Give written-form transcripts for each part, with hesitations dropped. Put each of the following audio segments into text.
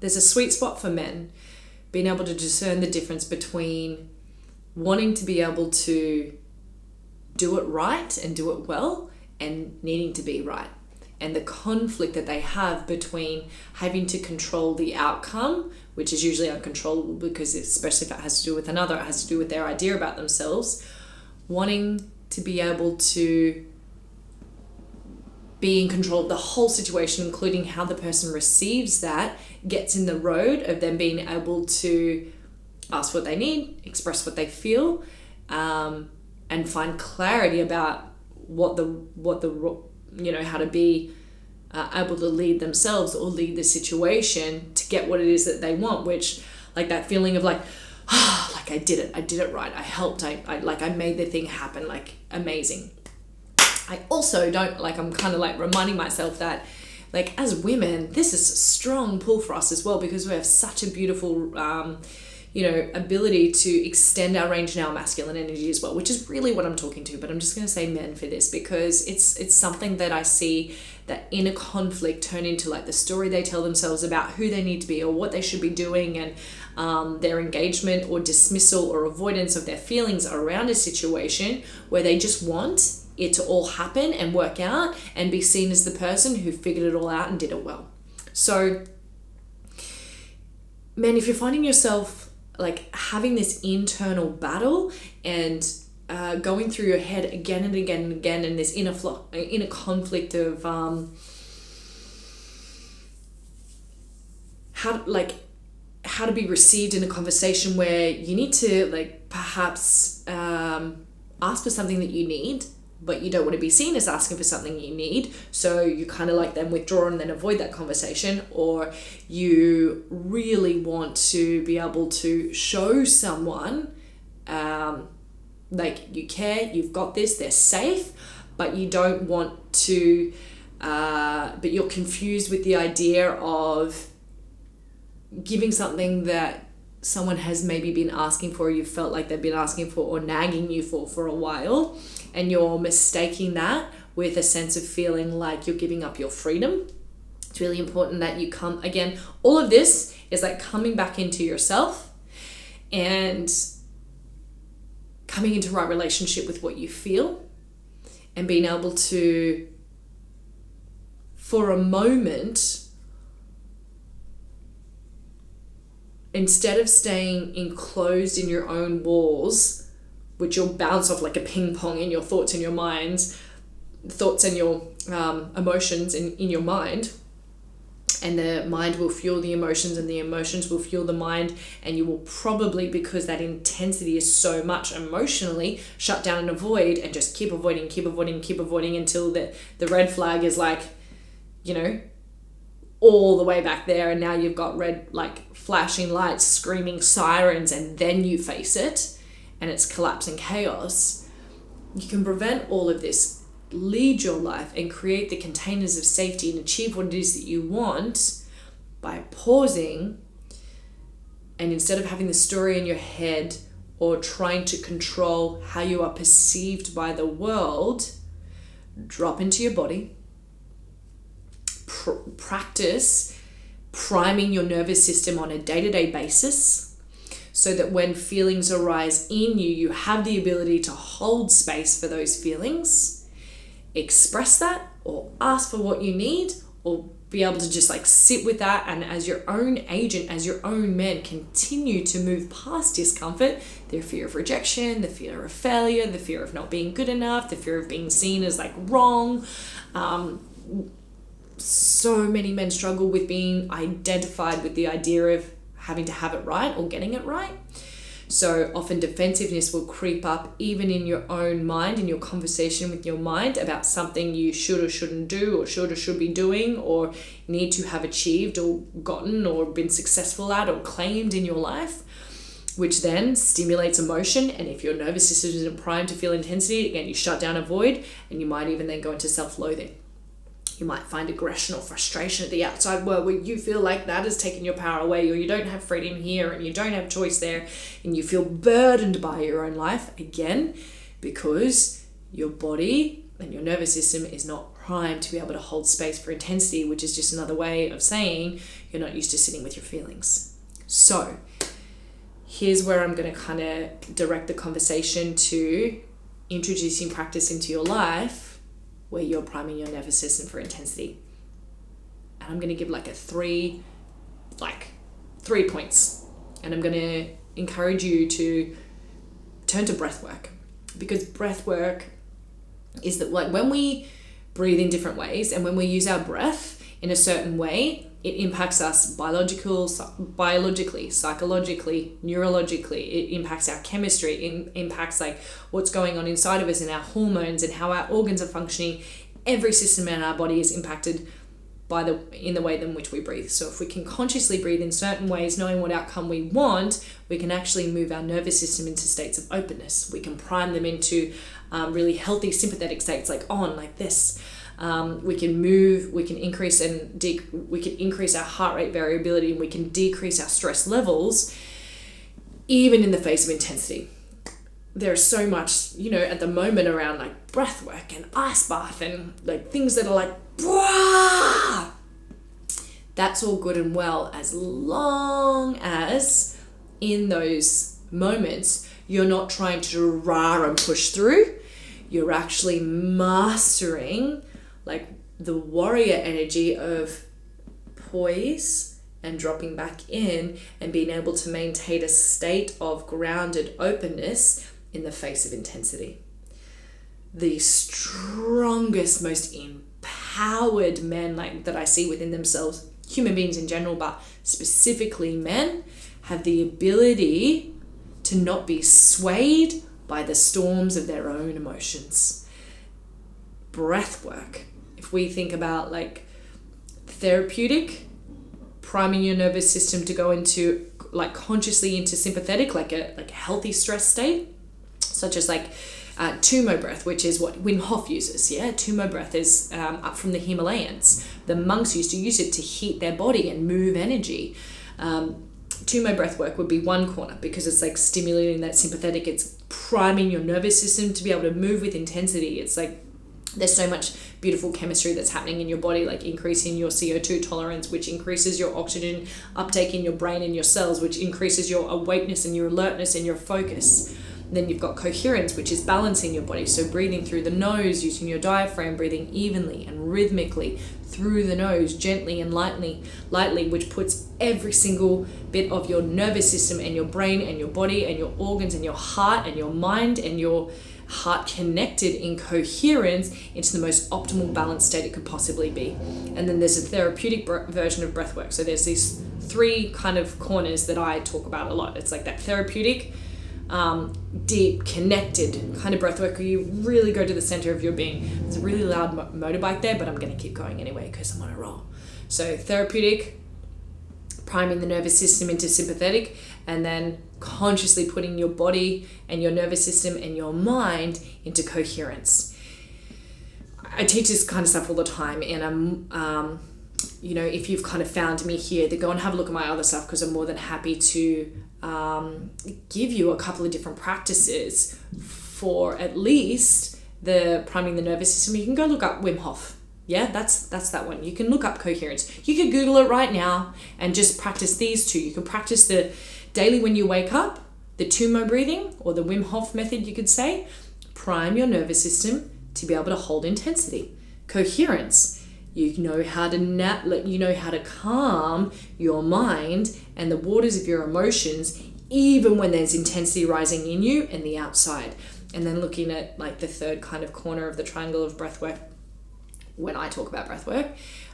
there's a sweet spot for men, being able to discern the difference between wanting to be able to do it right and do it well and needing to be right. And the conflict that they have between having to control the outcome, which is usually uncontrollable because especially if it has to do with another, it has to do with their idea about themselves, wanting to be able to be in control of the whole situation, including how the person receives that, gets in the road of them being able to ask what they need, express what they feel, and find clarity about how to be able to lead themselves or lead the situation to get what it is that they want, which like that feeling of like I did it right, I helped, I made the thing happen, like amazing. I also don't, like, I'm kind of like reminding myself that like as women, this is a strong pull for us as well, because we have such a beautiful ability to extend our range and our masculine energy as well, which is really what I'm talking to. But I'm just going to say men for this because it's something that I see that in a conflict turn into like the story they tell themselves about who they need to be or what they should be doing, and their engagement or dismissal or avoidance of their feelings around a situation where they just want it to all happen and work out and be seen as the person who figured it all out and did it well. So, man, if you're finding yourself like having this internal battle and going through your head again and again and again, and this inner conflict of how to be received in a conversation where you need to like perhaps ask for something that you need, but you don't want to be seen as asking for something you need, so you kind of like then withdraw and then avoid that conversation, or you really want to be able to show someone like you care, you've got this, they're safe, but you don't want to but you're confused with the idea of giving something that someone has maybe been asking for, you felt like they've been asking for or nagging you for a while, and you're mistaking that with a sense of feeling like you're giving up your freedom. It's really important that you come, again, all of this is like coming back into yourself and coming into right relationship with what you feel, and being able to, for a moment, instead of staying enclosed in your own walls, which you'll bounce off like a ping pong in your thoughts and your minds, thoughts and your emotions in your mind, and the mind will fuel the emotions and the emotions will fuel the mind, and you will probably, because that intensity is so much emotionally, shut down and avoid and just keep avoiding until the red flag is like, all the way back there, and now you've got red like flashing lights, screaming sirens, and then you face it and it's collapse and chaos. You can prevent all of this, lead your life and create the containers of safety and achieve what it is that you want by pausing, and instead of having the story in your head or trying to control how you are perceived by the world, drop into your body. Practice priming your nervous system on a day-to-day basis, so that when feelings arise in you, you have the ability to hold space for those feelings, express that, or ask for what you need, or be able to just like sit with that, and as your own agent, as your own man, continue to move past discomfort, the fear of rejection, the fear of failure, the fear of not being good enough, the fear of being seen as like wrong. So many men struggle with being identified with the idea of having to have it right or getting it right. So often defensiveness will creep up even in your own mind, in your conversation with your mind about something you should or shouldn't do, or should or should be doing, or need to have achieved or gotten or been successful at or claimed in your life, which then stimulates emotion. And if your nervous system isn't primed to feel intensity, again, you shut down, avoid, and you might even then go into self-loathing. You might find aggression or frustration at the outside world where you feel like that has taken your power away, or you don't have freedom here and you don't have choice there, and you feel burdened by your own life, again, because your body and your nervous system is not primed to be able to hold space for intensity, which is just another way of saying you're not used to sitting with your feelings. So here's where I'm going to kind of direct the conversation to introducing practice into your life where you're priming your nervous system for intensity. And I'm going to give like three points. And I'm going to encourage you to turn to breath work, because breath work is that, like, when we breathe in different ways and when we use our breath in a certain way, it impacts us biologically, psychologically, neurologically. It impacts our chemistry. It impacts like what's going on inside of us and our hormones and how our organs are functioning. Every system in our body is impacted in the way in which we breathe. So if we can consciously breathe in certain ways, knowing what outcome we want, we can actually move our nervous system into states of openness. We can prime them into really healthy sympathetic states, like this. We can increase our heart rate variability, and we can decrease our stress levels, even in the face of intensity. There's so much, at the moment around like breath work and ice bath and like things that are like, Bwah! That's all good and well, as long as in those moments you're not trying to rah and push through. You're actually mastering like the warrior energy of poise and dropping back in and being able to maintain a state of grounded openness in the face of intensity. The strongest, most empowered men that I see within themselves, human beings in general, but specifically men, have the ability to not be swayed by the storms of their own emotions. Breath work. If we think about like therapeutic, priming your nervous system to go into like consciously into sympathetic, like a healthy stress state, such as like Tumo breath, which is what Wim Hof uses. Tumo breath is up from the Himalayas. The monks used to use it to heat their body and move energy. Tumo breath work would be one corner, because it's like stimulating that sympathetic. It's priming your nervous system to be able to move with intensity. It's like there's so much beautiful chemistry that's happening in your body, like increasing your CO2 tolerance, which increases your oxygen uptake in your brain and your cells, which increases your awakeness and your alertness and your focus. Then you've got coherence, which is balancing your body. So breathing through the nose, using your diaphragm, breathing evenly and rhythmically through the nose, gently and lightly, which puts every single bit of your nervous system and your brain and your body and your organs and your heart and your mind and your heart connected in coherence into the most optimal balanced state it could possibly be. And then there's a therapeutic version of breath work. So there's these three kind of corners that I talk about a lot. It's like that therapeutic, deep, connected kind of breath work where you really go to the center of your being. There's a really loud motorbike there, but I'm going to keep going anyway because I'm on a roll. So therapeutic, priming the nervous system into sympathetic, and then consciously putting your body and your nervous system and your mind into coherence. I teach this kind of stuff all the time, and I'm, if you've kind of found me here, then go and have a look at my other stuff, because I'm more than happy to give you a couple of different practices for at least the priming the nervous system. You can go look up Wim Hof. Yeah, that's that one. You can look up coherence. You can Google it right now and just practice these two. You can practice the daily when you wake up, the Tumo breathing, or the Wim Hof method, you could say. Prime your nervous system to be able to hold intensity. Coherence. You know how to calm your mind and the waters of your emotions, even when there's intensity rising in you and the outside. And then looking at like the third kind of corner of the triangle of breath work, when I talk about breath work,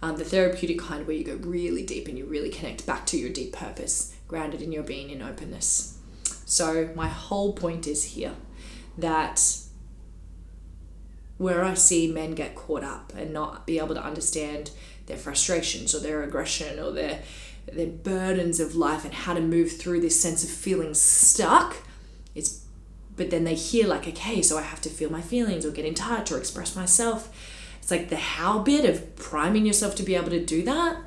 the therapeutic kind, where you go really deep and you really connect back to your deep purpose, grounded in your being in openness. So my whole point is here that where I see men get caught up and not be able to understand their frustrations or their aggression or their burdens of life and how to move through this sense of feeling stuck, but then they hear like, okay, so I have to feel my feelings or get in touch or express myself. It's like the how bit of priming yourself to be able to do that.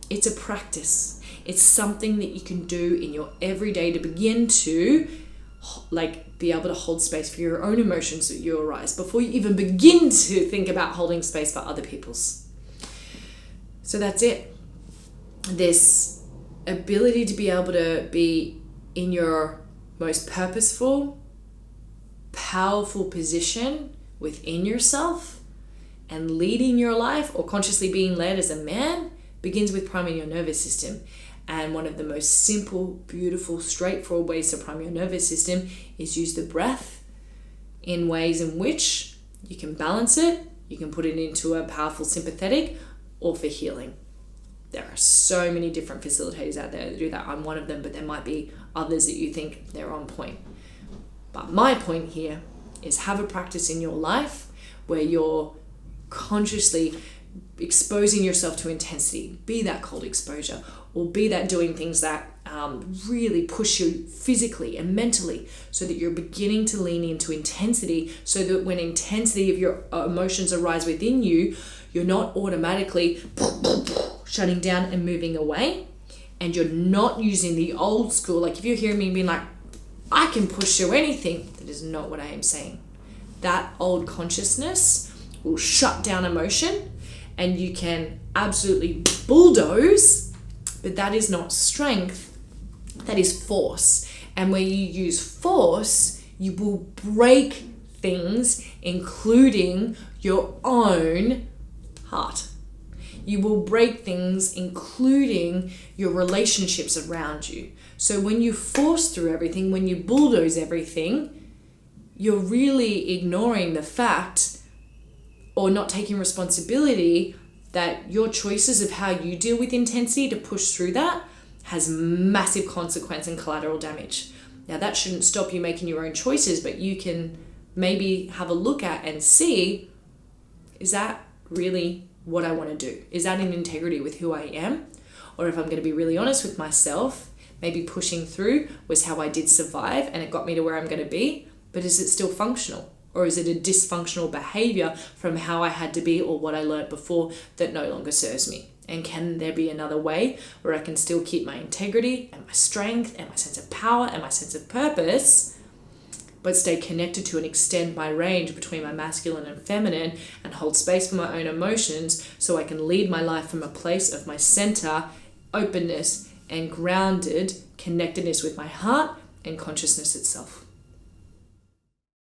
It's a practice. It's something that you can do in your everyday to begin to like be able to hold space for your own emotions that you arise before you even begin to think about holding space for other people's. So that's it. This ability to be able to be in your most purposeful, powerful position within yourself and leading your life, or consciously being led as a man, begins with priming your nervous system. And one of the most simple, beautiful, straightforward ways to prime your nervous system is use the breath in ways in which you can balance it, you can put it into a powerful sympathetic, or for healing. There are so many different facilitators out there that do that. I'm one of them, but there might be others that you think they're on point. But my point here is have a practice in your life where you're consciously exposing yourself to intensity, be that cold exposure, or be that doing things that really push you physically and mentally, so that you're beginning to lean into intensity, so that when intensity of your emotions arise within you, you're not automatically shutting down and moving away, and you're not using the old school, like if you're hearing me being like, I can push through anything, that is not what I am saying. That old consciousness will shut down emotion, and you can absolutely bulldoze, but that is not strength, that is force. And when you use force, you will break things, including your own heart. You will break things, including your relationships around you. So when you force through everything, when you bulldoze everything, you're really ignoring the fact, or not taking responsibility, that your choices of how you deal with intensity to push through that has massive consequence and collateral damage. Now that shouldn't stop you making your own choices, but you can maybe have a look at and see, is that really what I want to do? Is that in integrity with who I am? Or if I'm going to be really honest with myself, maybe pushing through was how I did survive and it got me to where I'm going to be, but is it still functional? Or is it a dysfunctional behavior from how I had to be or what I learned before that no longer serves me? And can there be another way where I can still keep my integrity and my strength and my sense of power and my sense of purpose, but stay connected to and extend my range between my masculine and feminine and hold space for my own emotions, so I can lead my life from a place of my center, openness, and grounded connectedness with my heart and consciousness itself?